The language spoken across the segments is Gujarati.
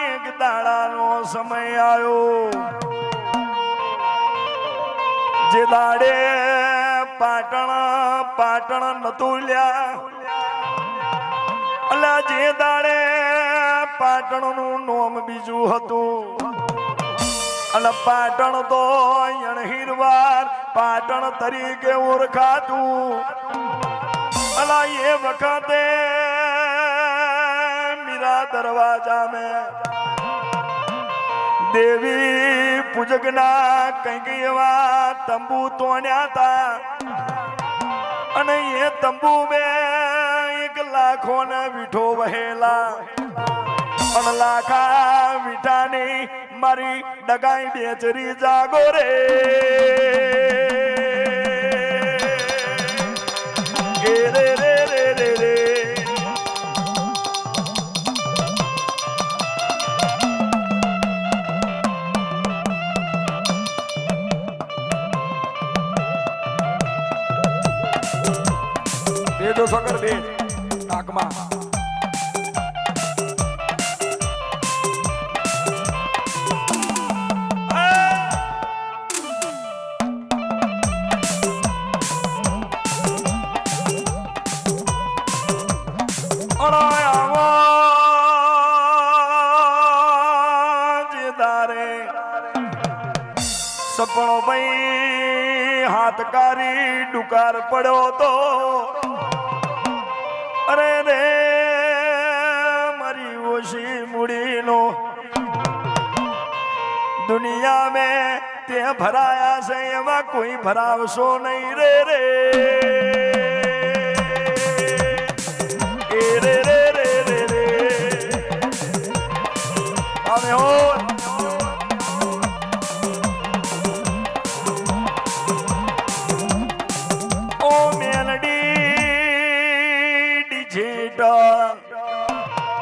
એક દાડાનો સમય આવ્યો જે દાડે પાટણ નતું લ્યા અલા જે દાડે પાટણ નું નામ બીજું હતું અને પાટણ તો હિરવાર પાટણ તરીકે ઓળખાતું અલા એ વખતે મીરા દરવાજા में દેવી પૂજકના કંઈક એવા તંબુ તોડ્યા હતા અને એ તંબુ में 1 લાખો ને વીઠો વહેલા પણ લાખા વીઠાની મારી ડગાઈ બેચરી જાગો રે રે રે રે રે રે જો સકર દે નાકમાં સપનો ભાઈ હાથકારી ડુકાર પડ્યો તો અરે રે મારી ઓછી મૂડીનો દુનિયા में તે ભરાયા છે એમાં કોઈ ભરાવશો નહીં રે રે રે રે રે રે રે અમે હો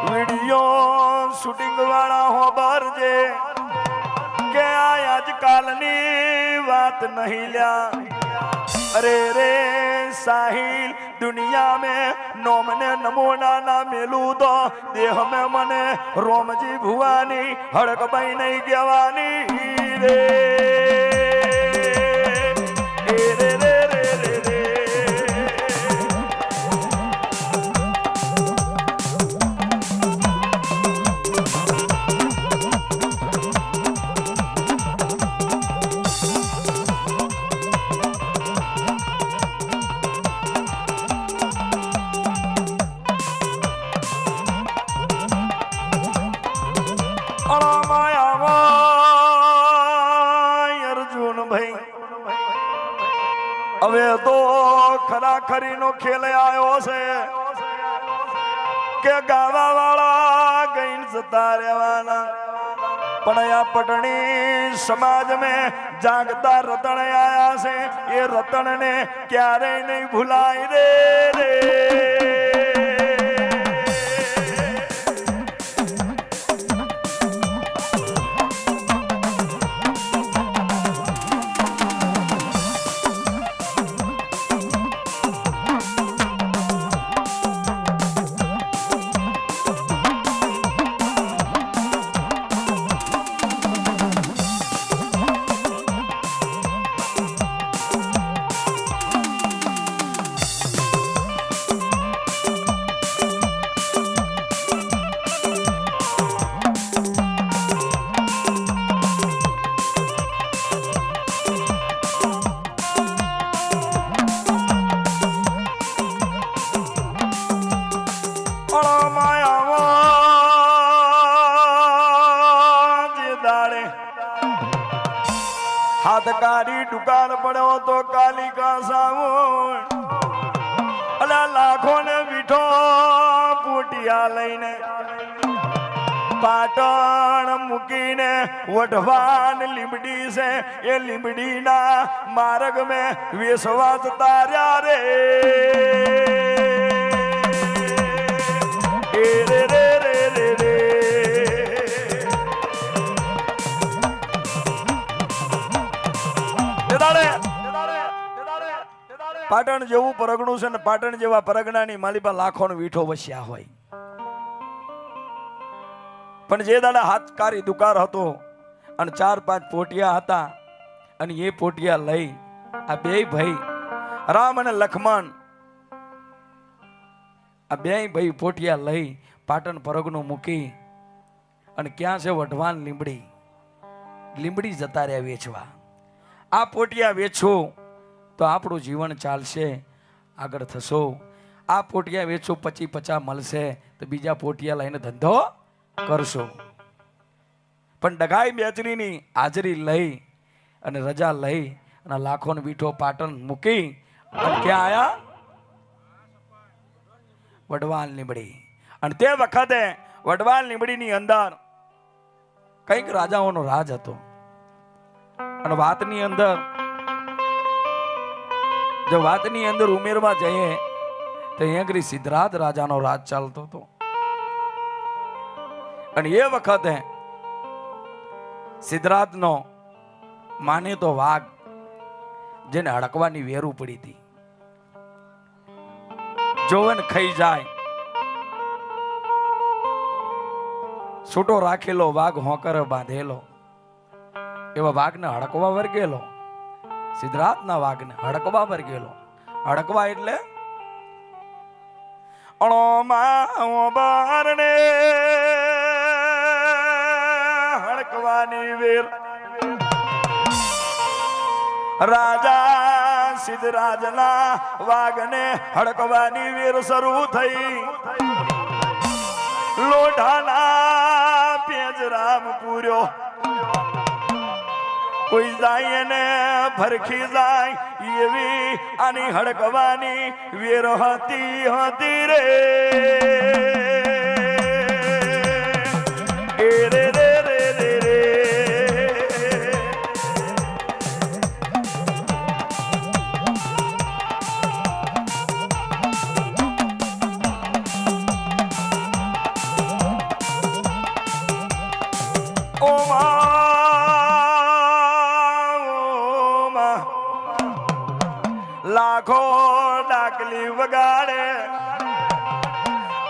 वीडियो शूटिंग वाला हो बरजे के आजकलनी बात नहीं लिया अरे रे साहिल दुनिया में नोमने नमूना ना मिलू तो देह में मने रोमजी भुवानी हड़क भाई नहीं गवानी रे रे रे रे रे रे હવે તો ખરાખરી નો ખેલ આવ્યો છે કે ગાવા વાળા ગઈ જતા રહેવાના પણ આ પટણી સમાજ में જાગતા રતન આયા છે એ રતન ને ક્યારેય નહીં ભૂલાય રે રે हाथकारी दुकान पड़ो तो काली का सावन अला लाखों ने बिठो पुटिया लईने पाटण मुकीने वटवान लिमड़ी से ये लिमड़ी ना मार्ग में विश्वास तार्या रे रे रे रे रे रे પાટણ જેવું પરગણું છે ને પાટણ જેવા પરગણાની માલિપા લાખોનો વીઠો વસ્યા હોય, પણ જે દાડા હાથકારી દુકાર હતો અને 4-5 પોટિયા હતા અને એ પોટિયા લઈ આ બે ભાઈ રામ અને લક્ષ્મણ આ બે ભાઈ પોટિયા લઈ પાટણ પરગણું મૂકી અને ક્યાં છે વઢવાન લીંબડી જતા રહ્યા વેચવા. આ પોટિયા વેચો તો આપણું જીવન ચાલશે, આગળ થશો. આ પોટિયા વેચો 25-50 મળશે તો બીજા પોટિયા લઈને ધંધો કરશો. પણ ડગાઈ બેચરીની હાજરી લઈ અને રજા લઈ અને લાખોનો વીઠો પાટણ મૂકી અને ક્યાં આયા? વઢવાલ લીંબડી. અને તે વખતે વઢવાલ લીંબડીની અંદર કઈક રાજાઓનો રાજ હતો અને વાતની અંદર ઉમેરવા જઈએ તો અહીંયા સિદ્ધરાજ રાજાનો રાજ ચાલતો હતો. અને એ વખતે સિદ્ધરાજનો માનીતો વાઘ જેને હડકવાની વેરું પડી હતી, જોવન ખાઈ જાય, છૂટો રાખેલો વાઘ હોકર બાંધેલો એવા વાઘને હડકવા વર્ગેલો. સિદ્ધરાજના વાઘને હડકવા વર્ગેલો. હડકવા એટલે બારને હડકવાની વેર. રાજા સિદ્ધરાજના વાઘને હડકવાની વેર શરૂ થઈ. લોઢાના પેજરામ પૂર્યો, કોઈ જાય ને ભરખી જાય એવી આની હડકવાની વેર હતી રે. રે રે રે રે રે. લાખો ડાકલી વગાડે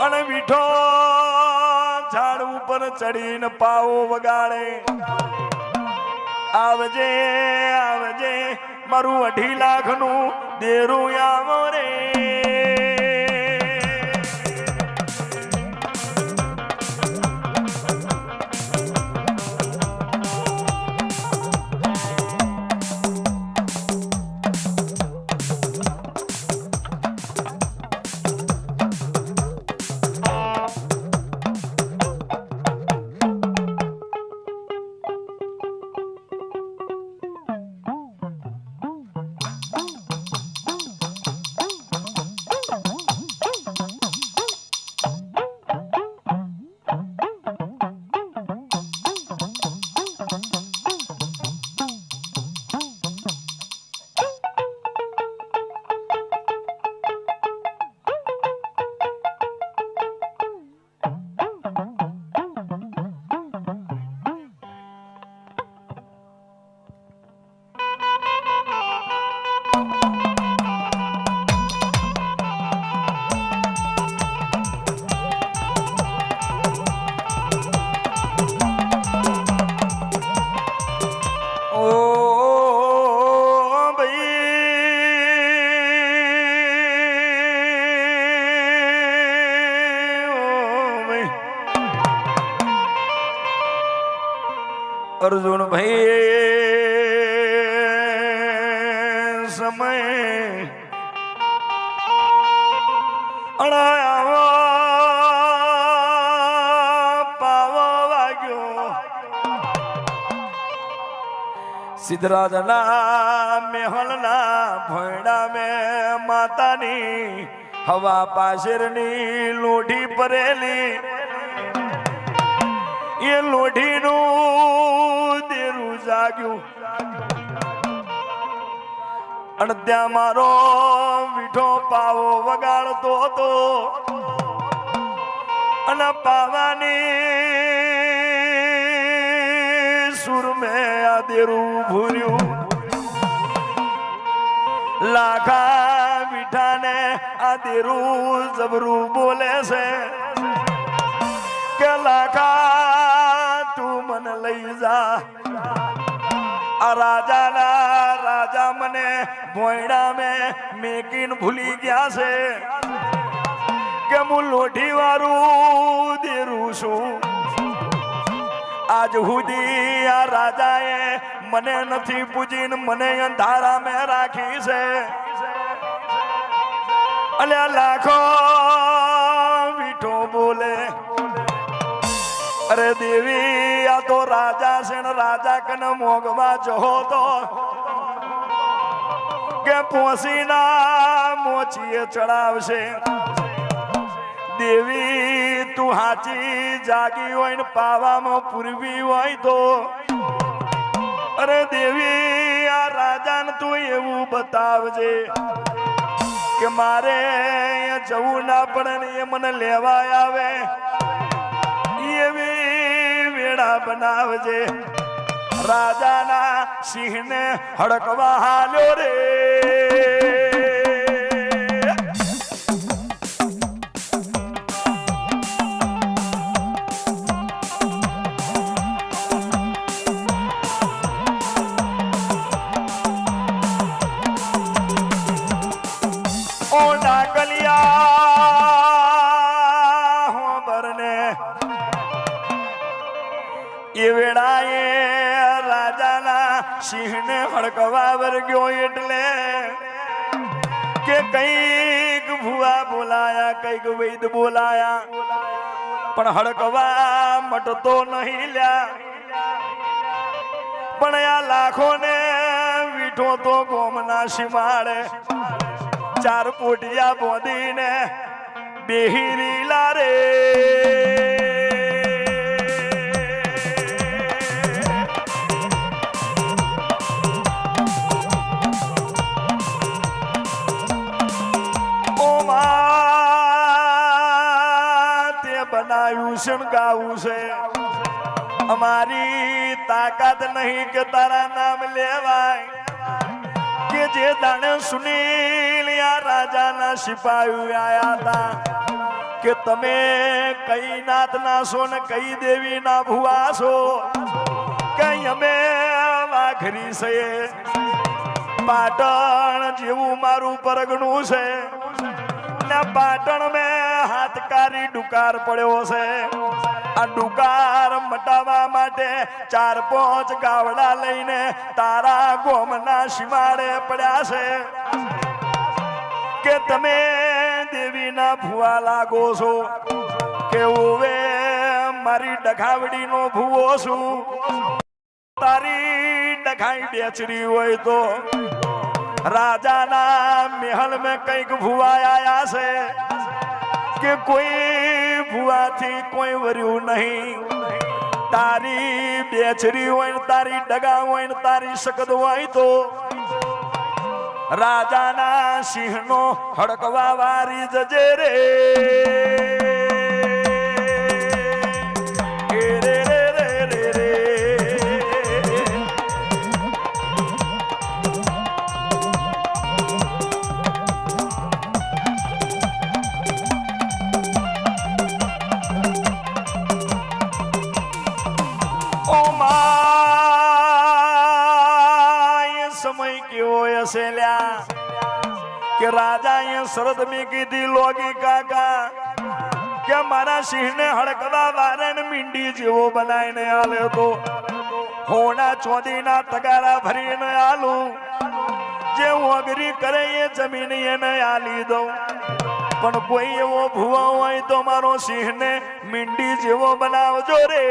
અને વીઠો ઝાડ ઉપર ચડીને પાવો વગાડે. આવજે આવજે મારું 2.5 લાખનું દેરું આવો રે. અર્જુન ભાઈ સમય પાવો વાગ્યો. સિદ્ધરાજના મેહલના ભોયડા મેં માતાની હવા પાશેરની લોઢી પરેલી. એ લોઢીનું દેરું જાગ્યું અને ત્યાં મારો વીઠો પાવો વગાડતો હતો અને પાવાની સુર મેં આ દેરું ભૂર્યું. લાખા આ દેરું જબરું બોલે છે કે લાખા તું મને લઈ જા આ રાજા મને ભોયડા મેકીન ભૂલી ગયા છે કે હું લોઢી વાળું દેરું છું આજ સુધી આ રાજાએ મને નથી પૂજીને મને અંધારા મેં રાખી છે અલ્યા લાખો મીઠો બોલે અરે દેવી આ તો રાજા છે ને રાજા કને મોગમાં જહો તો કે પોસીના મોચીએ ચડાવશે દેવી તું હાચી જાગી હોય ને પાવામાં પૂરવી હોય તો અરે દેવી આ રાજાને તું એવું બતાવજે કે મારે જવું ના પડે ને એ મને લેવા આવે એવી વેળા બનાવજે રાજાના સિંહને હડકવા હાલ્યો રે એ વેળાએ રાજાના સિંહને હડકવા વર્ગ્યો એટલે કે કઈક ભુવા બોલાયા કઈક વૈદ બોલાયા પણ હડકવા મટતો નહીં લ્યા પણ આ લાખોને વીઠો તો ગોમના સીમાડે ચાર પોટિયા બોંધીને બેહીરી લારે બનાવ્યું છે ગાવું છે અમારી તાકાત નહીં કે તારા નામ લેવાય કે જે દાણે સુનીલ આ રાજાના સિપાહીઓ આયા હતા કે તમે કઈ નાતના છો ને કઈ દેવીના ભુવા છો કઈ અમે વાઘરી છે પાટણ જેવું મારું પરગણું છે પાટણ મેં હાથકારી ડુકાર પડ્યો છે આ ડુકાર મટાવવા માટે 4-5 ગાવડા લઈને તારા ગોમના સીમાડે પડ્યા છે કે તમે દેવીના ભુવા લાગો છો કે ઓવે મારી ડઘાવડીનો ભુવો છું તારી ડઘાઈ બેચરી હોય તો રાજાના મહેલ में કઈક ભુવા આયા છે કે કોઈ ભુવાથી કોઈ વર્યું નહીં તારી બેચરી હોય ને તારી ડગા હોય ને તારી શકદ હોય તો રાજાના સિંહનો હડકવા વારી જજે રે કે રાજાએ શરત મેં કીધી લોગી કાકા કે મારા સિંહને હડકવા વારે મીંડી જેવો બનાવીને આલે તો હોના ચોદીના તગારા ભરીને આલું જે ઓગરી કરે એ જમીન એને આલી દઉં પણ કોઈ એવો ભુવા હોય તો મારો સિંહને મીંડી જેવો બનાવજો રે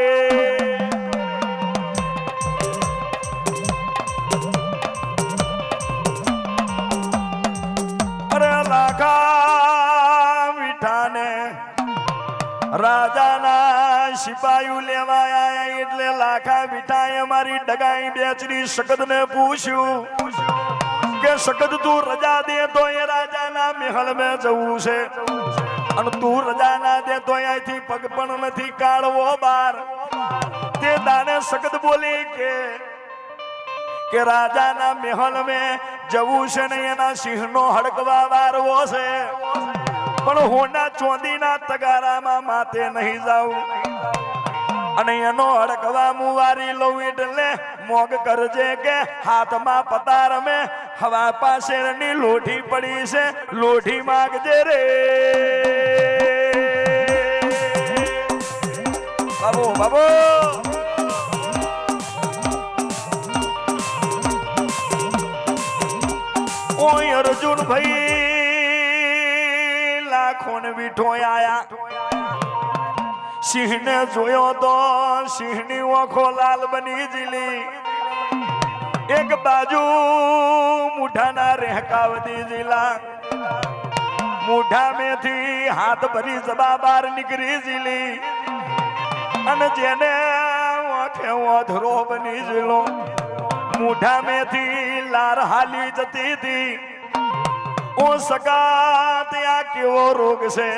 રાજાના સિપાહીઓ લેવા આયા એટલે લાખા મીઠાએ મારી ડગાઈ બેચરી શકદને પૂછ્યું કે શકદ તું રજા દે તો એ રાજાના મહેલ में જવું છે અને તું રજા ના દે તો અહીંથી પગ પણ નથી કાઢવો બાર તે દાને શકદ બોલી કે રાજાના મહેલ में જવું છે ને એના સિંહનો હડકવા વારવો છે, પણ હોના ચોંદીના તગારામાં માથે નહીં જાવું અને એનો હડકવા મુવારી લઉં એટલે મોગ કરજે કે હાથમાં પતાર મેં હવા પાસેની લોઢી પડી છે, લોઢી માગજે રે બાબો બાબો ઓય અર્જુન ભાઈ લાખો ને વીઠો આયા, સિંહ ને જોયો તો સિંહની ઓખો લાલ બની જીલી, એક બાજુ મુઠાના રહેકાવતી જીલા, મુઠા મેથી હાથ ભરી જબા બાર નીકળી જીલી અને જેને ઓખે ઓધરો બની જીલો, મુઠા મેથી લાર હાલી જતી હતી, ઓ સગા ત્યાં કેવો રોગ છે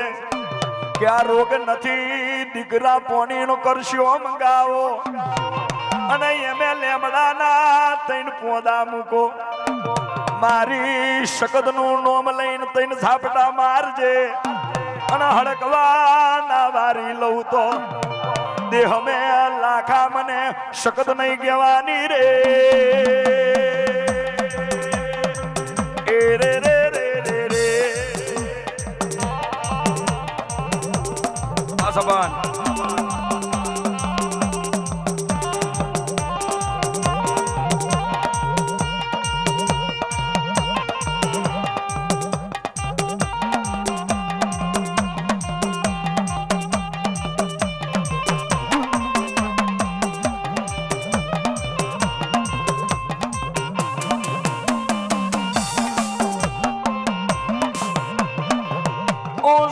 કે આ રોગ નથી, દીકરા પોણીનો કરશો મંગાવો અને એમે લેમડાના તૈન પોદા મૂકો, મારી શકદનું નોમ લઈને તૈન ઝાપટા મારજે અને હડકવા ના વારી લઉં તો દેહ મે લાખા મને શકદ નહીં કહેવાની રે એ રે રે રે રે રે આ સબાન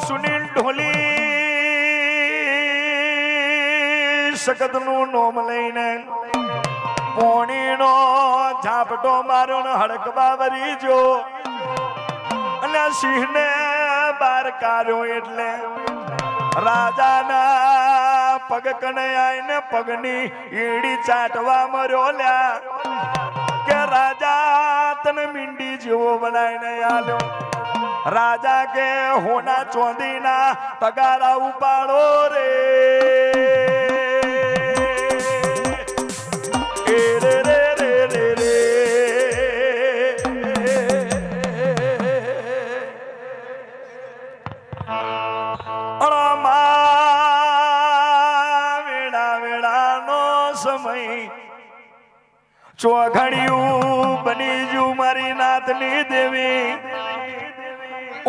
સુનિલ ઢોલી શકદનું નોમ લઈને પોણીનો ઝાપટો માર્યો ને હડકવા વરી જો અને સિંહને બાર કાઢ્યો એટલે રાજાના પગ કને આઈને પગની ઈડી ચાટવા મર્યો લ્યા કે રાજા તને મીંડી જેવો બનાવીને આલ્યો, રાજા કે હોના ચોંદીના તગારા ઉપાડો રે એ રે રે રે રે રે વેડા વેડાનો સમય ચોઘડિયું બની જુ મારી નાથની દેવી,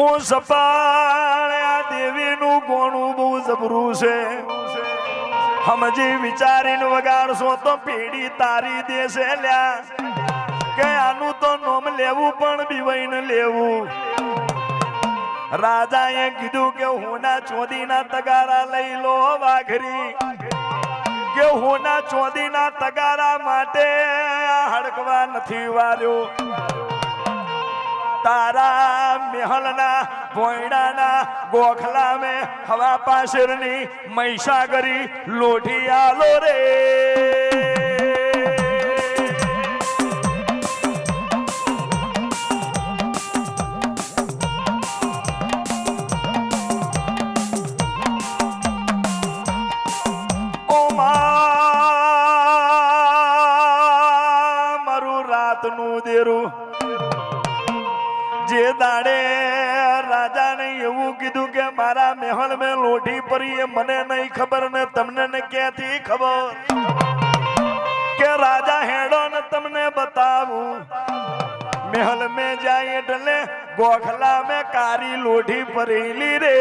ઓ સપાળ્યા દેવીનું ગોણું બહુ જબરું છે, સમજી વિચારીને વગાડશો તો પેઢી તારી દેશે લ્યા કે આનું તો નોમ લેવું પણ બીવાઈને લેવું. રાજાએ કીધું કે હોના ચોદીના તગારા લઈ લો વાઘરી, કે હોના ચોદીના તગારા માટે હડકવા નથી વાર્યો, તારા મહેલના ભોયડાના ગોખલા में हवा पाशरनी महिषागरी लोठी आलो रे ओ मारू रात नु देरू जे दाड़े राजा ने एवं कीधु के मारा महल में लोठी पड़ी है मने नहीं खबर ने तमने ने क्या थी खबर के राजा हेडो ने तमने बतावू महल में जाए डले गोखला में कारी लोठी परेली रे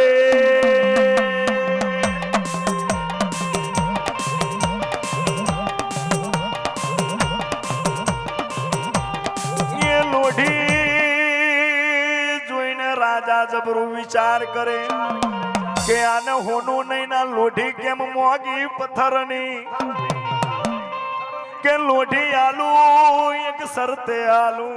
ये लोठी राजा जबरू विचार करे के आने होनू नहीं ना लोठी केम मोगी पत्थरनी के लोठी आलू एक सरते आलू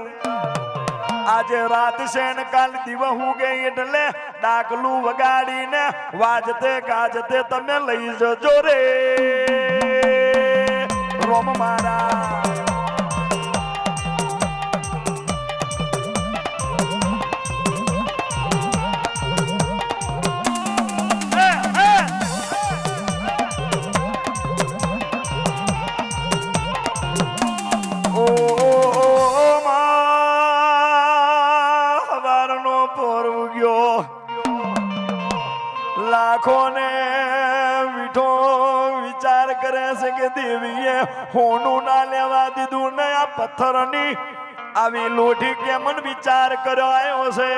आज रात से काल दीवा हो गई એટલે ડાકલું વગાડીને વાજતે ગાજતે તમે લઈ જજો રે રોમ મારા લાખો ને વીઠો વિચાર કરે છે કે દેવીએ હોનું ના લેવા દીધું ને આ પથ્થરની આવી લોઠી કેમ વિચાર કર્યો આવ્યો છે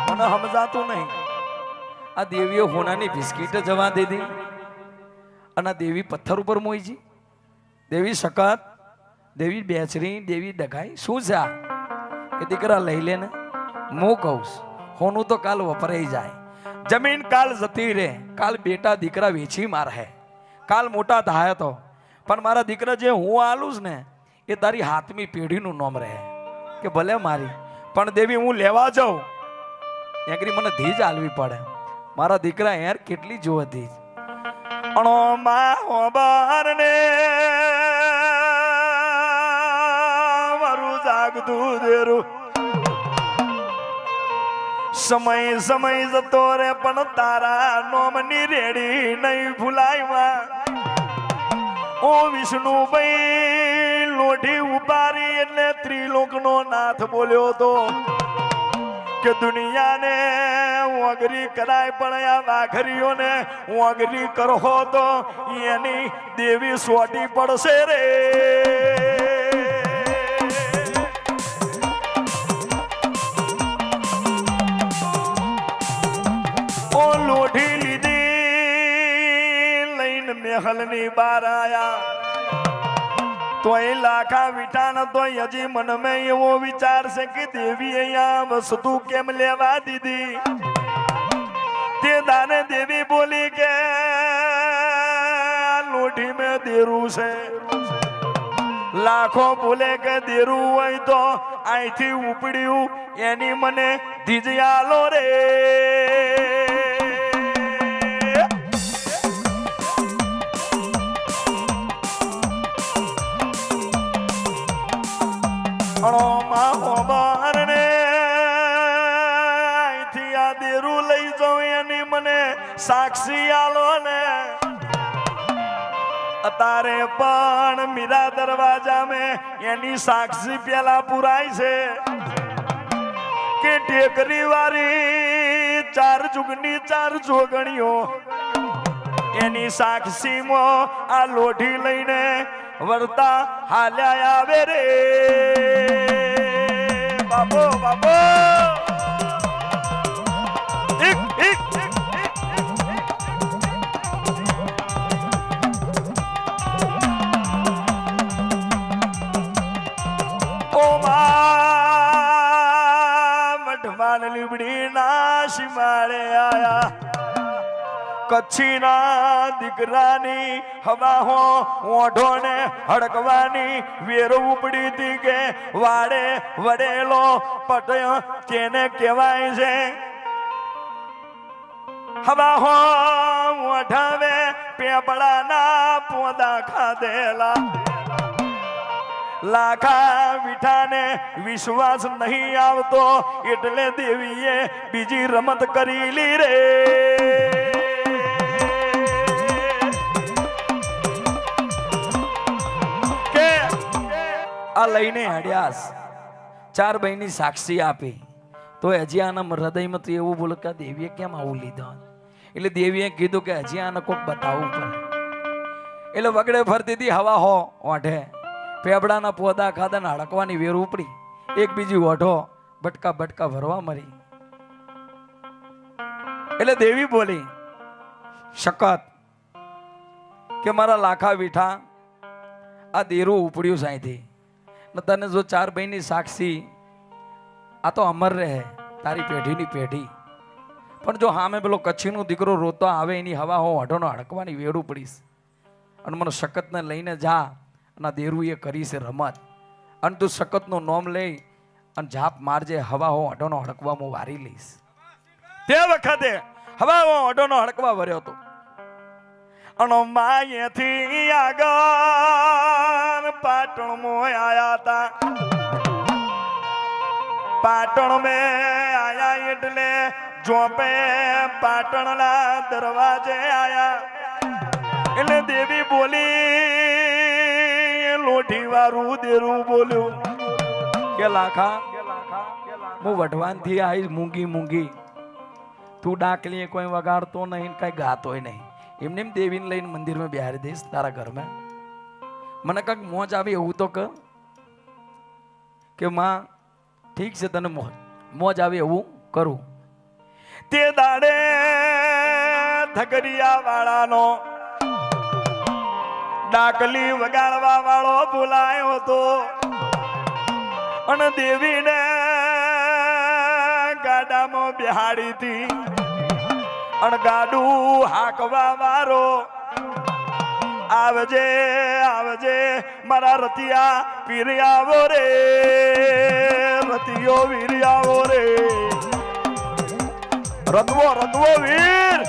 મને સમજાતું નહીં. આ દેવીએ હોનાની બિસ્કીટ જવા દીધી અને દેવી પથ્થર ઉપર મોઈજી. દેવી સખત, દેવી બેચરી, દેવી ડગાઈ શું છે આ? કે દીકરા લઈ લે ને, હું કહું હોનું તો કાલ વપરાઈ જાય, જમીન કાલ જતી રે, કાલ બેટા દીકરા વેચી મારે, કાલ મોટા થાય તો પણ મારા દીકરા જે હું આલું ને એ તારી હાથમી પેઢીનું નામ રહે. કે ભલે મારી પણ દેવી હું લેવા જાઉં એકરી મને ધીજ આલવી પડે. મારા દીકરા યાર કેટલી જોવે ધીજ. અણો માં હોબાર ને મારું જાગતું દેરું સમય સમય જતો રે પણ તારા નોમની રેડી નહીં ભૂલાયમાં. ઓ વિષ્ણુભાઈ લોઢી ઉપારી એટલે ત્રિલોકનો નાથ બોલ્યો તો કે દુનિયાને વગરી કરાય પણ આ વાઘરીઓને વગરી કરહો તો એની દેવી સોટી પડશે રે. ઓ લોઢી લીધી લઈને મહેલની બાર આયા તોય લાખા વિઠાણ તો હજી મનમાં એવો વિચાર છે કે દેવી અહીંયા વસ્તુ કેમ લેવા દીધી. તે દાને દેવી બોલી કે લોઢી મેં દેરું છે. લાખો બોલે કે દેરું હોય તો અહીંથી ઉપડ્યું એની મને ધીજયાલો રે. સાક્ષી આલો ને અતારે પણ મીરા દરવાજા મેં એની સાક્ષી પેલા પુરાય છે કે ટેકરી વાળી ચાર જુગની ચાર જોગણીઓ એની સાક્ષીમાં આ લોઢી લઈને વર્તા હાલ્યા આવે રે. બાબો બાબો કચ્છીના દીકરાની હવાહો ઓઢોને હડકવાની વેર ઉપડી હતી કે વાડે વડેલો પટયો કેને કહેવાય છે. હવાહો ઓઢાવે પેપડાના પોદા ખાધેલા. લાખા વિઠાને વિશ્વાસ નહીં આવતો એટલે દેવીએ બીજી રમત કરેલી રે. કે આ લઈને હડ્યાસ ચાર બહેની સાક્ષી આપી તો હજી આના હૃદયમાં તો એવું બોલે કે દેવીએ કેમ આવું લીધો. એટલે દેવીએ કીધું કે હજી આને કોક બતાવવું પડે. એટલે વગડે ફરતી હતી હવા હો ઓઢે પેપડાના પોદા ખાધા ને હડકવાની વેર ઉપડી એક બીજી ઓઢો બટકા બટકા ભરવા મરી. એટલે દેવી બોલી શકત કે મારા લાખા વીઠા આ દેરું ઉપડ્યું સાંઈથી ને તને જો ચાર બહેની સાક્ષી આ તો અમર રહે તારી પેઢીની પેઢી. પણ જો હામે પેલો કચ્છીનો દીકરો રોતો આવે એની હવા હો હઢોનો હડકવાની વેર ઉપડીશ અને મને શકતને લઈને જા અને દેરું એ કરી છે રમત અને તું શકતનું નોમ લઈ અને જાપ મારજે હવા હો અડોનો હડકવા હું વારી લઈશ. તે વખતે હવા હો અડોનો હડકવા વર્યો હતો અને માયેથી આગળ પાટણ મોય આયા તા. પાટણ મેં આયા એટલે જોપે પાટણના દરવાજે આયા. એટલે દેવી બોલી લોઢી વાળું દેરું બોલ્યું કે લાખા હું વઢવાન થી આવીશ મૂંગી મૂંગી તું ડાકલી કોઈ વગાડતો નહીં કઈ ગાતોય નહીં એમને એમ દેવીને લઈને મંદિરમાં બિહારી દઈશ તારા ઘરમાં મને કંઈક મોજ આવે એવું તો કે માં ઠીક છે તને મોજ આવે એવું કરું તે દાડે ધગરિયા વાળાનો ડાકલી વગાડવા વાળો બોલાયો હતો અને દેવીને ગાડામાં બિહાડી હતી અને ગાડું હાકવા વાળો આવજે આવજે મારા રતિયા પીરિયાવો રે રતિયો વીરિયાવો રે રતવો રતવો વીર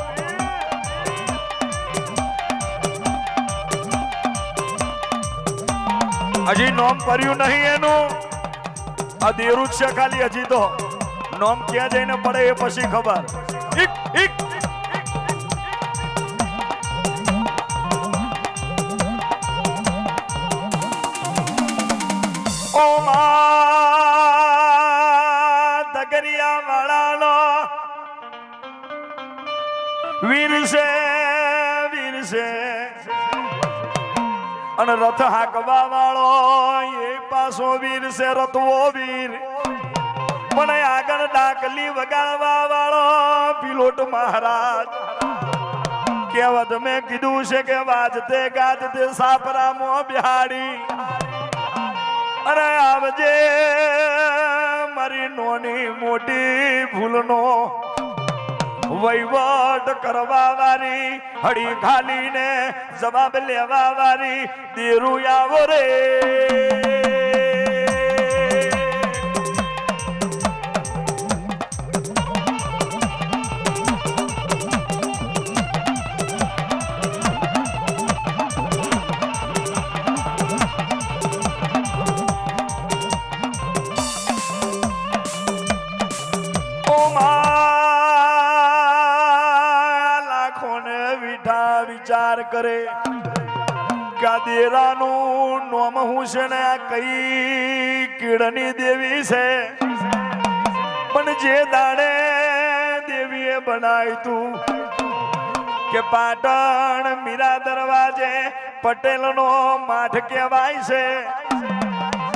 હજી નોમ પડ્યું નહીં એનું આ દેરું છે ખાલી હજી તો નોમ ક્યાં જઈને પડે એ પછી ખબર ઓ માં દગરિયા વાળાનો વીર છે અને રથ હાકવા વાળો એ પાછો વીર છે રથવો વીર પણ આગળ ડાકલી વગાડવા વાળો પિલોટ મહારાજ કહેવત મેં કીધું છે કે વાજતે ગાજતે સાપરામાં બિહાડી અરે આવજે મારી નોની મોટી ભૂલનો વહીવટ કરવા વાળી હળી ખાલીને જવાબ લેવા વાળી દેરું આવો રે વિચાર કરે ગાદેરાનું નોમ હું છે ને આ કઈ કીડની દેવી છે પણ જે દાડે દેવીએ બનાવ્યું તું કે પાટણ મીરા દરવાજે પટેલનો માઠ કહેવાય છે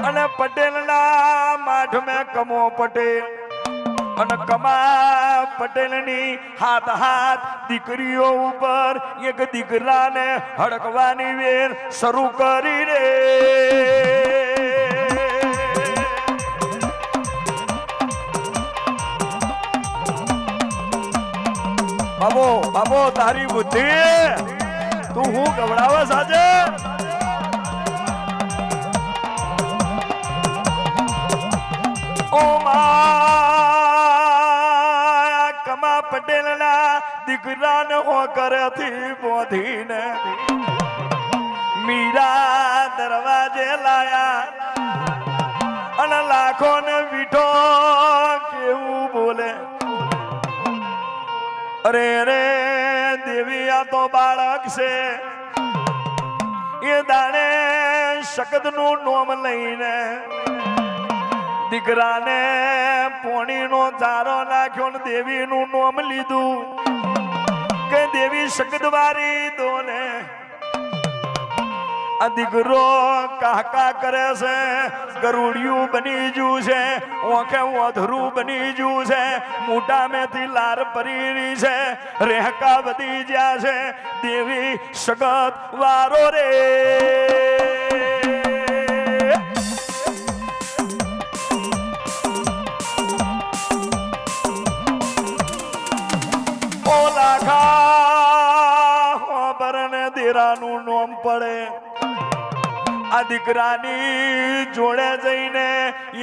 અને પટેલના માઠ મેં કમો પટેલ અને કમા પટેલની હાથ હાથ દીકરીઓ ઉપર એક દીકરાને હડકવાની વેર શરૂ કરી રે બાબો બાબો તારી બુદ્ધિ તું હું ગવડાવે સાજે ઓ પટેલના દીકરાને હોકરથી બોધીને મીરા દરવાજે લાયા અને લાખોને વીઠો કેવું બોલે અરે રે દેવી આ તો બાળક છે એ દાણે શકદનું નોમ લઈને દીકરાને પોણીનો ચારો નાખ્યો ને દેવીનું નામ લીધું કે દેવી શકદવારી દોને આ દીકરો કાકા કરે છે ગરુડિયું બની જુ છે ઓખે ઓધરું બની જુ છે મોટા મેથી લાર પરી છે રેહકા વધી જ્યા છે દેવી સગત વારો રે દીકરાનું નામ પડે આ દીકરાની જોડે જઈને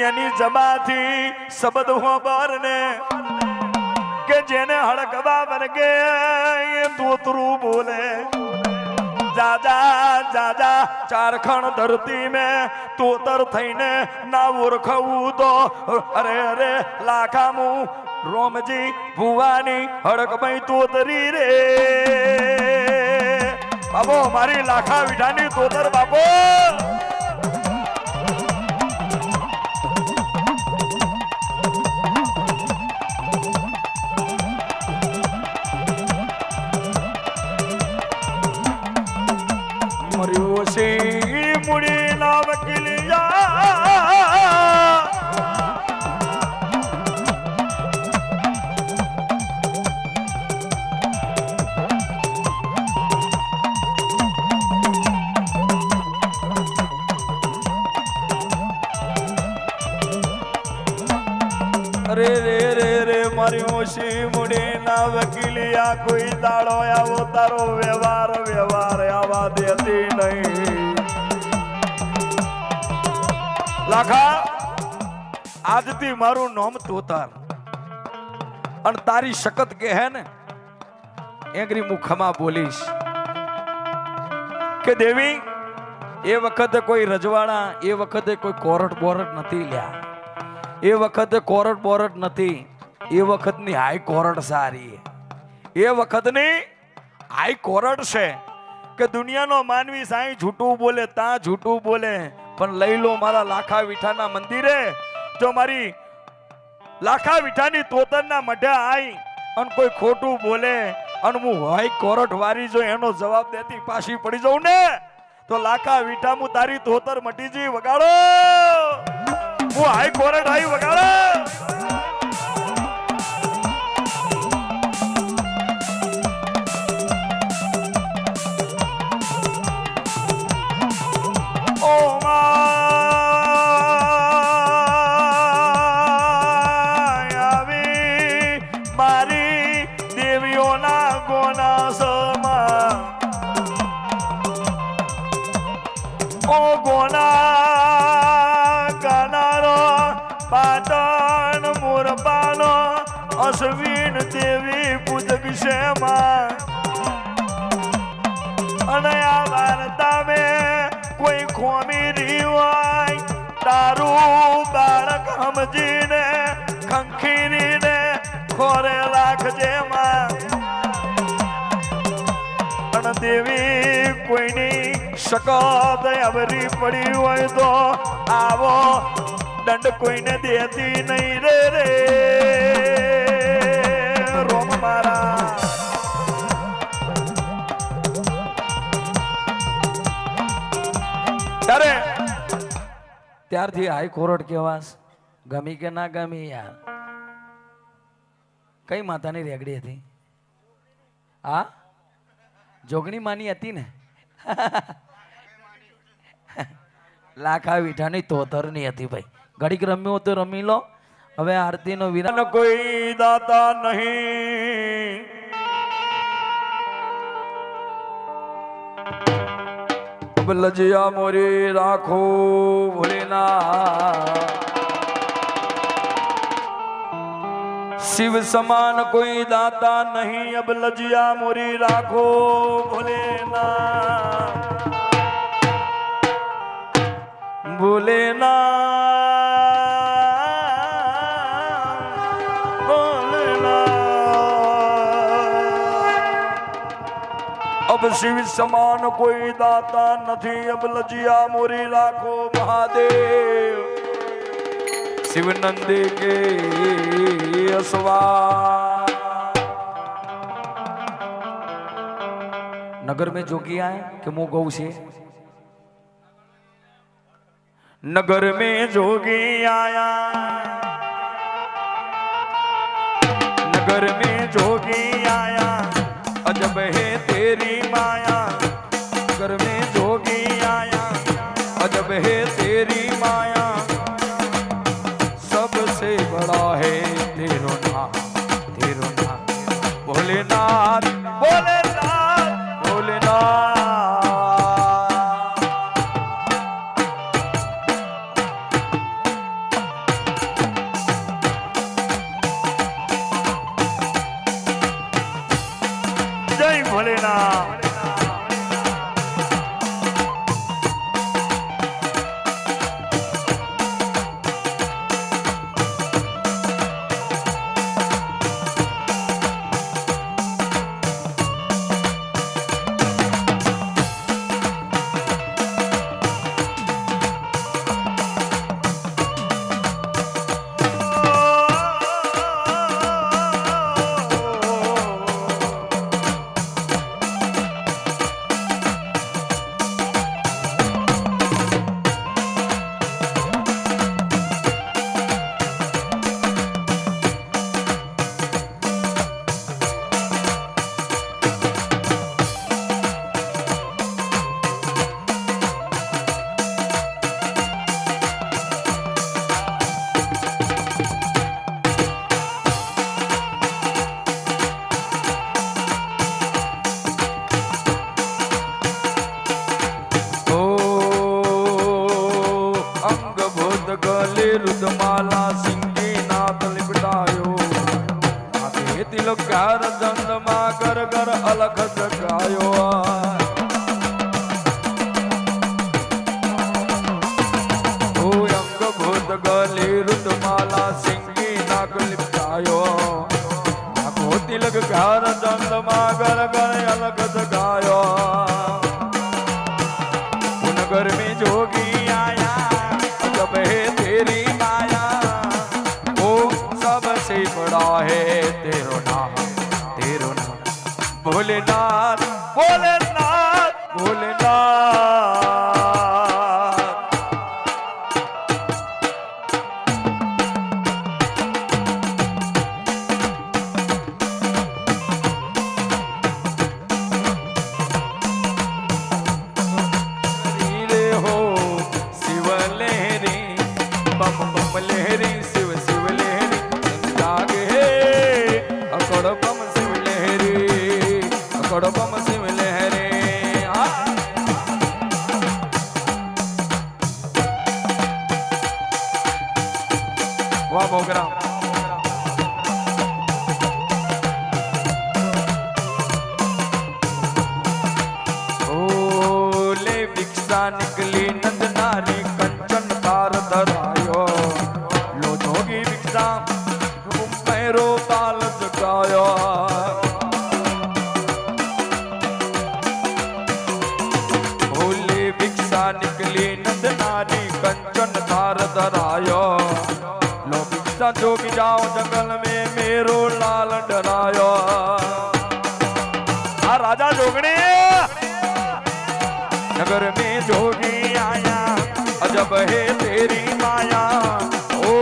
એની જબાથી શબ્દ હોબર ને કે જેને હળકવા વર્ગે એ તોતરું બોલે જાજા જાજા ચારખણ ધરતી में તોતર થઈને ના ઓળખવું તો અરે અરે લાખામું રોમજી ભુવાની હડકભાઈ તોતરી રે બાબો મારી લાખા વિઠાની તોતર બાબો ઓછી મૂડી ના વકીલિયા રે રે રે રે મારી ઓછી મૂડી ના વકીલિયા કોઈ દાડો આવો તારો વ્યવહાર વ્યવહાર આવા દેતી નહીં લાખા આજથી મારું નામ તોતાર અને તારી શકત કે હે ને એંગરી મુખમાં બોલીશ કે દેવી એ વખતે કોઈ રજવાડા એ વખતે કોઈ કોરટ બોરટ નથી લ્યા એ વખતે કોરટ બોરટ નથી એ વખતની હાઈ કોરટ સારી એ વખતની હાઈ કોરટ છે કે દુનિયાનો માનવી સાઈ જૂઠું બોલે તા જૂઠું બોલે પણ લઈ લો મારા લાખા વિઠાના મંદિરે જો મારી લાખા વિઠાની તોતરના મઢે આઈ અને કોઈ ખોટું બોલે અને હું હાઈ કોરટ વારી જો એનો જવાબ દેતી પાછી પડી જાઉં ને તો લાખા વિઠા હું તારી તોતર મટીજી વગાડો હું હાઈ કોરટ આવી વગાડો અશ્વિન દેવી પૂજક છે માં અને આ વાર્તા મેં કોઈ ખોમી રહી હોય તારું બાળક સમજીને ખંખીરીને ખોરે રાખજે માં અને દેવી કોઈની શકત અવરી પડી હોય તો આવો દંડ કોઈને દેતી નહીં રે રે રોમ મારા ત્યારથી હાઈ કોર્ટ કેવાસ ગમી કે ના ગમી યાર કઈ માતાની રેગડી હતી આ જોગણી માની હતી ને લાખા વિઠાની તોતરની હતી ભાઈ ઘડીક રમ્યો તો રમી લો હવે આરતી નો વિરાન કોઈ દાતા નહીં લજિયા મોરી રાખો ભોલેના શિવ સમાન કોઈ દાતા નહીં અબ લજિયા મોરી રાખો ભોલેના ભોલેના अब शिव समान कोई दाता नहीं अब लजिया मोरी राखो महादेव शिव नंदी के असवा नगर में जोगी आए कि मुंह गौ से नगर में जोगी आया नगर में जोगी आया अजब है तेरी माया घर में जोगी आया अजब है तेरी माया सबसे बड़ा है तेरो नाम भोलेनाथ भोलेनाथ भोलेनाथ जय भोलेनाथ अलग घर चंद्रमा घर घर अलग जगायो नगर में जोगी आया जब है तेरी माया वो सबसे बड़ा है तेरो नाम भोलेनाथ भोलेनाथ भोलेनाथ निकली नंद नारी कंचन तार धरायो लो जोगी भिक्षा मेरो बाल जगायो भोले भिक्षा निकली नंद नारी कंचन तार धरायो लो भिक्षा जोगी जाओ जंगल में मेरो लाल डरायो आ राजा जोगणी नगर में जोगी आया अजब है तेरी माया ओ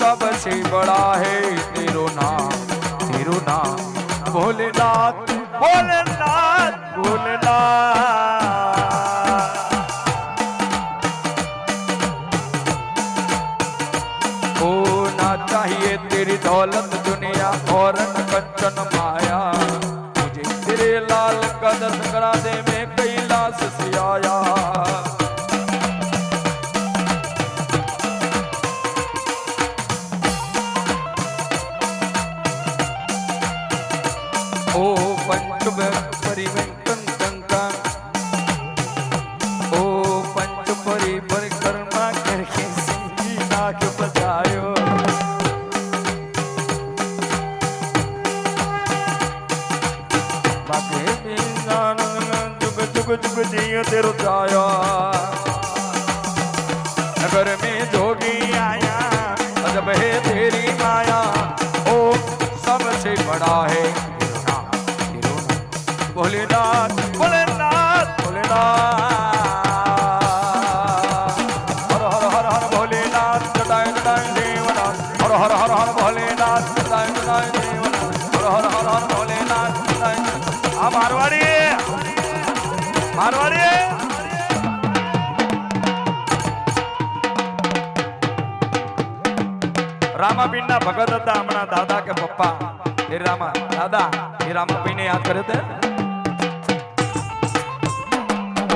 सबसे बड़ा है तेरो नाम भोलेनाथ भोलेनाथ भोलेनाथ ओ ना चाहिए तेरी दौलत दुनिया और न कंचन माया मुझे तेरे लाल का दर्शन करा दे मैं कैलाश से आया ओ पंच परिवेंकन टंका ओ पंच परिक्रमा करके सिंही नाक बजायो जुग जियो तेरो जाया नगर में जोगी आया अजब है तेरी माया ओ सबसे बड़ा है तेरो नाम भोलेनाथ भोलेनाथ भोलेनाथ हर हर हर हर भोलेनाथ जटाय जटाय देवनाथ हर हर हर हर भोलेनाथ जटाय जटाय देवनाथ हर हर हर हर भोलेनाथ जटाय आ मारवाड़ी मारवाड़ी रामा पीना भगत था हमारा दादा के पप्पा हे रामा दादा ये रामा पीने याद करे थे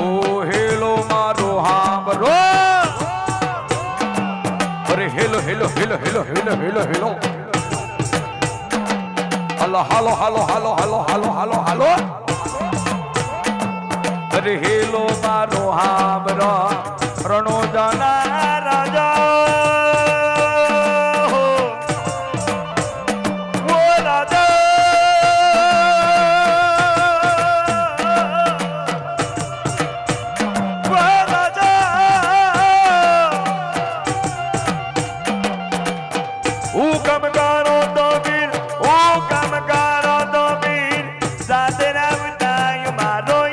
ओ हेलो मारो हामरो अरे hello hello hello hello hello hello hello hello hello hello hello hello hello hello hello अरे हेलो मारो हामरा रणो जाना राजा हो वो राजा वो राजा हुकम करो तो वीर हुकम करो तो वीर जाते ना बतायो मारो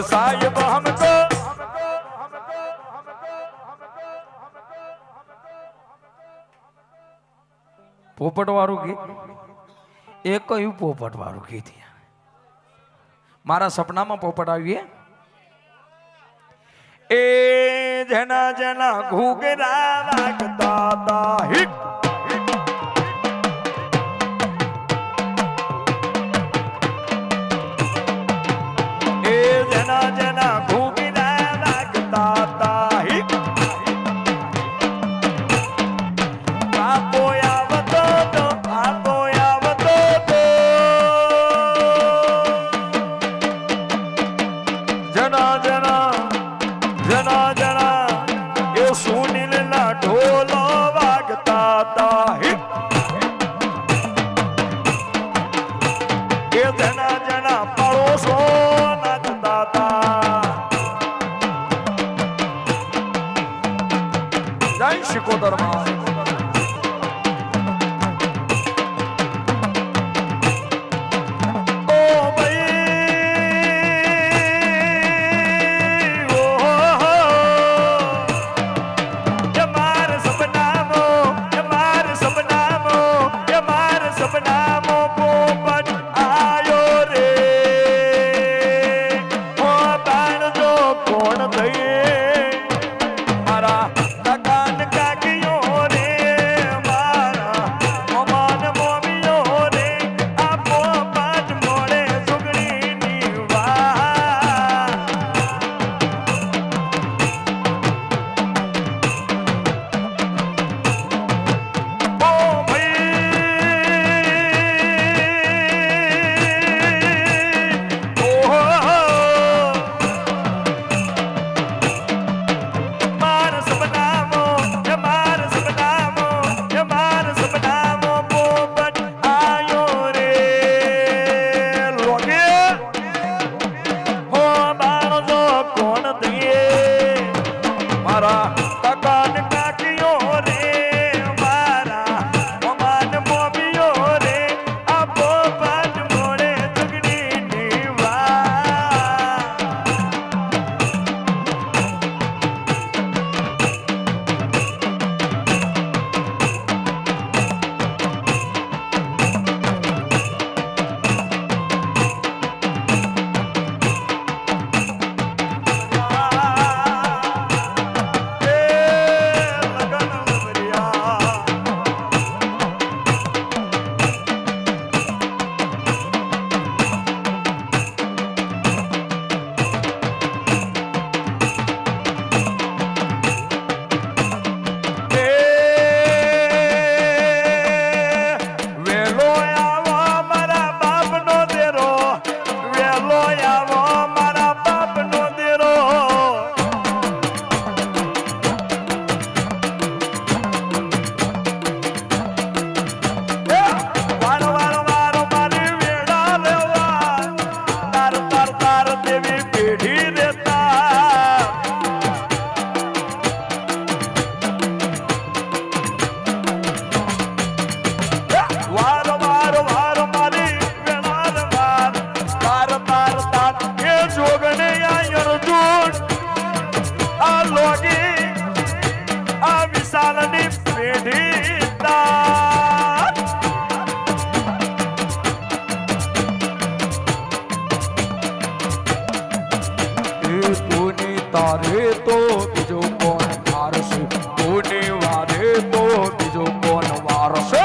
साहिब हमको पोपट वारू गीत एक कयु पोपट वारू गीत मारा सपना में पोपट आविए ए जना जना घूगरा लागता ता हिट એ તુની તારે તો બીજો કોણ વારસે તુની વારે તો બીજો કોણ વારસે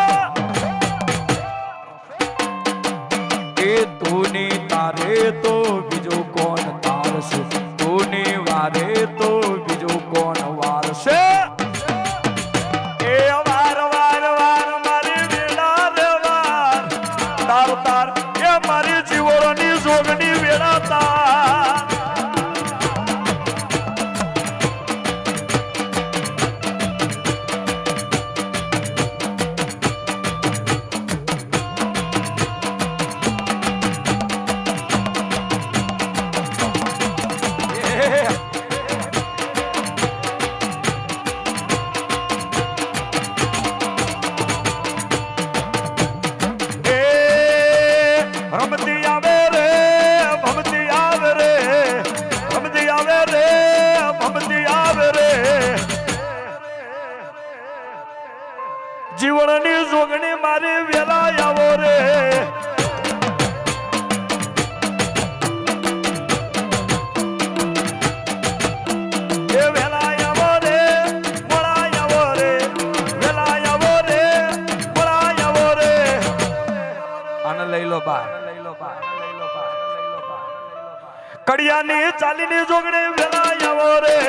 એ તુની તારે તો બીજો કોણ તારસે તુની વારે તો બીજો કોણ વારસે જોગની વેળાતા રમતી આવે રે ભમતી આવે રે રમતી આવે રે ભમતી આવે રે જીવનની જોગણી મારી વેલા આવો રે એ વેલા આવો રે મોળા આવો રે વેલા આવો રે મોળા આવો રે આને લઈ લો બા કડિયાની ચાલીની જોગણી વેલા આવો રે